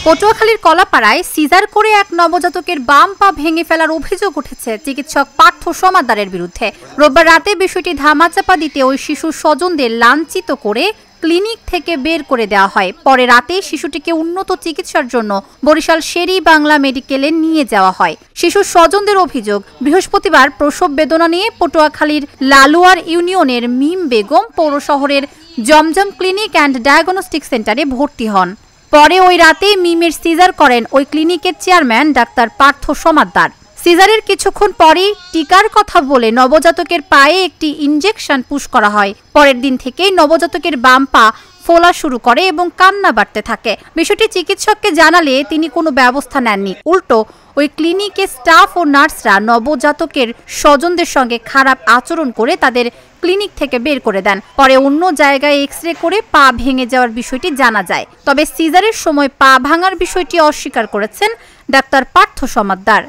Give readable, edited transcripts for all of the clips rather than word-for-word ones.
পটুয়াখালীর কলাপাড়ায় সিজার করে এক নবজাতকের বাম পা ভেঙে ফেলার অভিযোগ উঠেছে চিকিৎসক পার্থ সমাদ্দারের বিরুদ্ধে। রোববার রাতে বিষয়টি ধামাচাপা দিতে ওই শিশুর স্বজনদের লাঞ্ছিত করে ক্লিনিক থেকে বের করে দেওয়া হয়। পরে রাতে শিশুটিকে উন্নত চিকিৎসার জন্য বরিশাল শেরি বাংলা মেডিকেলে নিয়ে যাওয়া হয়। শিশুর স্বজনদের অভিযোগ, বৃহস্পতিবার প্রসব বেদনা নিয়ে পটুয়াখালীর লালুয়ার ইউনিয়নের মিম বেগম পৌর শহরের জমজম ক্লিনিক অ্যান্ড ডায়াগনস্টিক সেন্টারে ভর্তি হন। পরে ওই রাতে মিমের সিজার করেন ওই ক্লিনিকের চেয়ারম্যান ডাক্তার পার্থ সমাদ্দার। সিজারের কিছুক্ষণ পরেই টিকার কথা বলে নবজাতকের পায়ে একটি ইনজেকশন পুশ করা হয়। পরের দিন থেকেই নবজাতকের বাম পা ফোলা শুরু করে এবং কান্না বাড়তে থাকে। বিষয়টি চিকিৎসককে জানালে তিনি কোনো ব্যবস্থা নেননি। উল্টো ওই ক্লিনিকের স্টাফ ও নার্সরা নবজাতকের স্বজনদের সঙ্গে খারাপ আচরণ করে তাদের ক্লিনিক থেকে বের করে দেন। পরে অন্য জায়গায় এক্সরে করে পা ভেঙে যাওয়ার বিষয়টি জানা যায়। তবে সিজারের সময় পা ভাঙার বিষয়টি অস্বীকার করেছেন ডাক্তার পার্থ সমাদ্দার।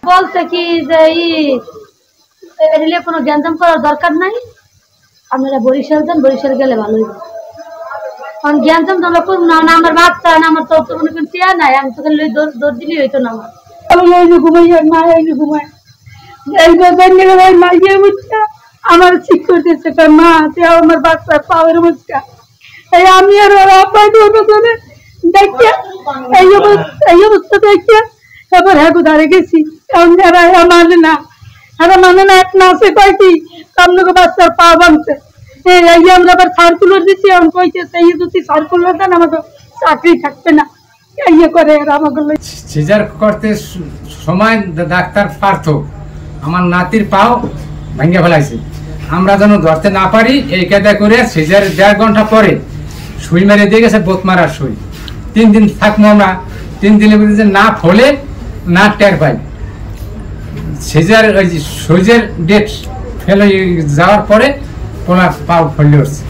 বলতে কি যে কোনো জ্ঞানজাম করার দরকার নাই, আপনারা বরিশাল যান, বরিশাল গেলে ভালো হইবে। কারণ জ্ঞানজাম তো আমরা করব না, আমার বাচ্চা না, আমার তো কোনো চেয়া নাই, আমি তো খালি দৌড় দিলেই হইতো না। আমার ঠিক করতেছে মা, আমার বাচ্চা পাওয়ার মুচকা, আমি আর দেখিয়া এই অবস্থা দেখিয়া এবার হ্যাঁ দাঁড়িয়ে গেছি। মানে না মানে না, এক নাচে কয়েকটি আপনাকে বাচ্চার পা ভাঙছে, আমরা আবার সার্কুলার দিচ্ছি, আমি কইতেছে যদি সার্কুলার দেন আমাকে চাকরি থাকবে না। করে আমাকে সিজার করতে সময় ডাক্তার পার্থ আমার নাতির পাও ভেঙে ফেলাইছে। আমরা যেন ধরতে না পারি এই কায়দা করে সিজারের 1.5 ঘন্টা পরে সুই মেরে দিয়ে গেছে, বোত মারার সুই। 3 দিন থাকবো আমরা, 3 দিনের মধ্যে না ফলে না টের পাই। সিজার ওই সুইজের ডেট ফেলে যাওয়ার পরে কোনা পাও ফেলে উঠছে।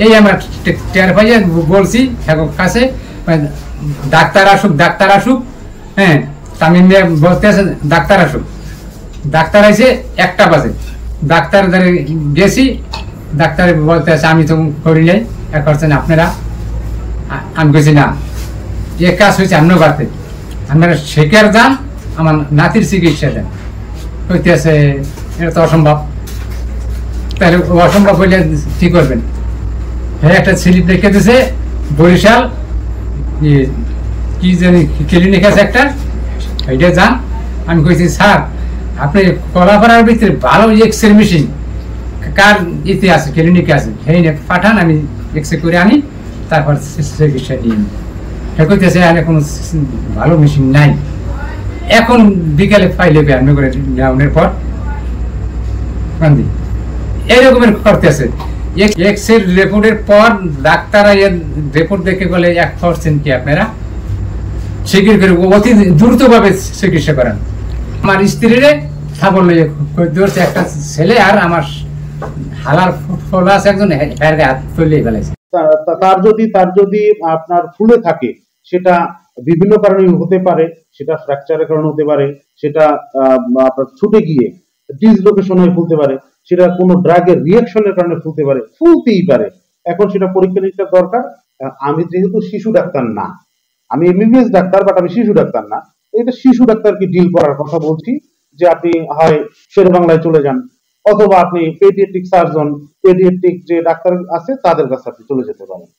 এই আমরা টের পাইয়ে বলছি কাছে ডাক্তার আসুক। হ্যাঁ, তামিম বলতে আছে ডাক্তার আসুক। ডাক্তার আইসে 1টা বাজে, ডাক্তার গেছি, ডাক্তার বলতে আছে আমি তো করি নাই, করছেন আপনারা। আমি বলছি না, এ কাজ হয়েছে আপনার বাড়িতে, আপনারা শেখার যান, আমার নাতির চিকিৎসা দেন। হইতে আছে এটা তো অসম্ভব। তাহলে অসম্ভব হইলে কি করবেন? হ্যাঁ, একটা স্লিপ রেখে দিয়েছে বরিশাল কি জানি ক্লিনিক আছে একটা, এইটা যান। আমি কইছি স্যার আপনি কলাপাড়ার ভিতরে ভালো এক্সরে মেশিন কার ইতে আছে, ক্লিনিকে আছে, সেই পাঠান, আমি এক্সরে করে আনি, তারপর চিকিৎসা নিয়ে নিই। হ্যাঁ কইতেছে কোনো ভালো মেশিন নাই, এখন বিকালে পাইলে আপনি করে গ্রাউন্ডের পর এইরকমের করতেছে। এক্সরে রিপোর্টের পর ডাক্তাররা রিপোর্ট দেখে বলে 1% কি আপনারা শিগগির করে অতি দ্রুতভাবে চিকিৎসা করেন। আমার স্ত্রীরে সাবল ধরছে একটা ছেলে, আর আমার হালার ফলা আছে একজন, হাত তুলে ফেলেছে। তার যদি আপনার ফুলে থাকে, সেটা বিভিন্ন কারণে হতে পারে, সেটা ফ্র্যাকচারের কারণে হতে পারে, সেটা আপনার ছুটে গিয়ে ডিসলোকেশন হয়ে ফুলতে পারে, সেটা কোনো ড্রাগের রিয়াকশনের কারণে ফুলতে পারে, ফুলতেই পারে। এখন সেটা পরীক্ষা নিরীক্ষা দরকার। আমি যেহেতু শিশু ডাক্তার না, আমি এমবিবিএস ডাক্তার, বাট আমি শিশু ডাক্তার না। এটা শিশু ডাক্তারকে ডিল করার কথা বলছি, যে আপনি হয় শের বাংলায় চলে যান, অথবা আপনি পেডিয়াট্রিক সার্জন, পেডিয়াট্রিক যে ডাক্তার আছে তাদের কাছে আপনি চলে যেতে পারেন।